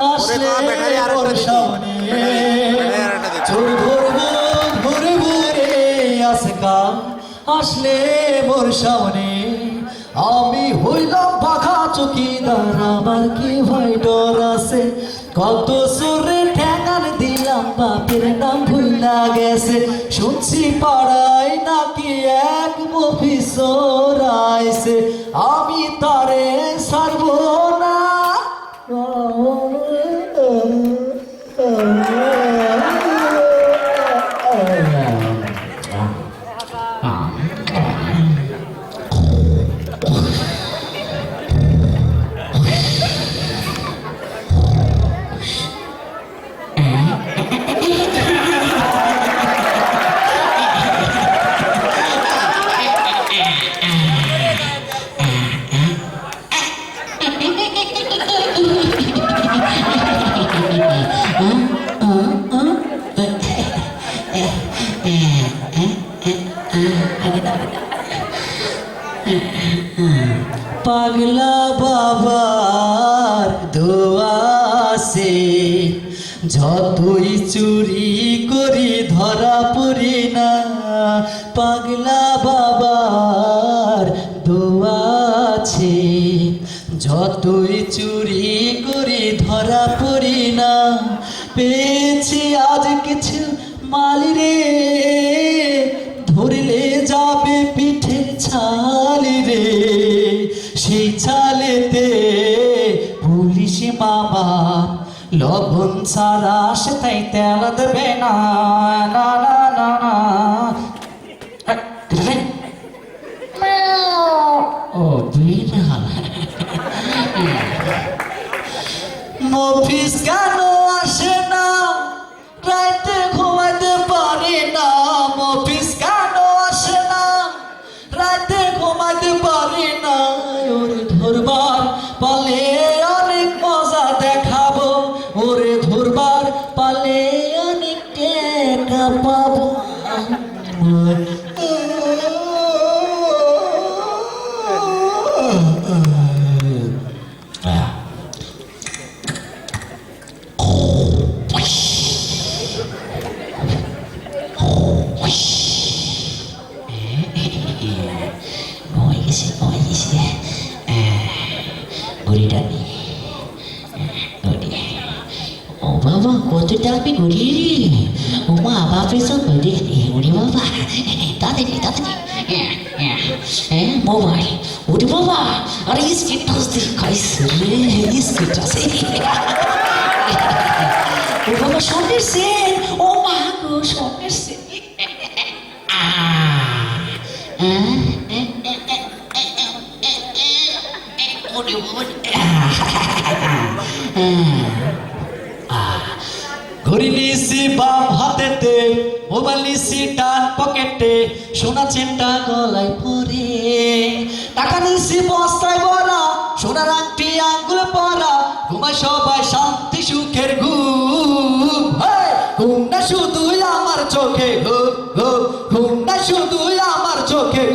আসলে বর্ষা মনে চোর ধরবো ভরে ভরে আসকা আসলে বর্ষা মনে আমি হইলাম বাঘা চকিদার আমার কি ভয় ডর আছে কত সুরে ঠেঙান দিলাম বাপের নাম ভুইলা গেছে শুনছি পাড়ায় নাকি এক মফিসর আইছে আমি তারে ছাড়বো না পাগলা বাবার দোয়াছে যতই চুরি করি ধরা পড়ি না পাগলা বাবার দোয়াছে যতই চুরি করি ধরা পড়ি না পেয়েছি আজ কিছু মাল রে ধরলে যাবে পিঠে ছাল রে সেই ছালেতে পুলিশ মামা লবণ ছাড়া সে তাই তেল দেবে না না না না না ও বিড়াল মফিস কেন আসে না রাতে ঘুমাতে পারি না মফিস কেন আসে না রাতে ঘুমাতে পারি না ওরে ধরবার পালে অনেক মজা দেখাবো ওরে ধরবার পালে অনেক টাকা পাবো বাবা কত টাকা ঘুরি ও মা বাপের সব ঘুরি ওরে বাবা তাড়াতাড়ি তাড়াতাড়ি মোবাইল ওরে বাবা আরে স্কিট আসতে খাইছে রে স্কিট আছে ও বাবা স্বর্ণের সেন ও মা গো স্বর্ণের সেন ওরে বাবা ঘড়ি নিয়েছি বাম হাতেতে মোবাইল নিয়েছি ডান পকেটে সোনা চেনটা গলায় পরে টাকা নিয়েছি বস্তায় ভরা সোনার আংটি আঙ্গুলে পরা ঘুমায় সবাই শান্তি সুখের ঘুম ঘুম না শুধুই আমার চোখে ঘুম না শুধুই আমার চোখে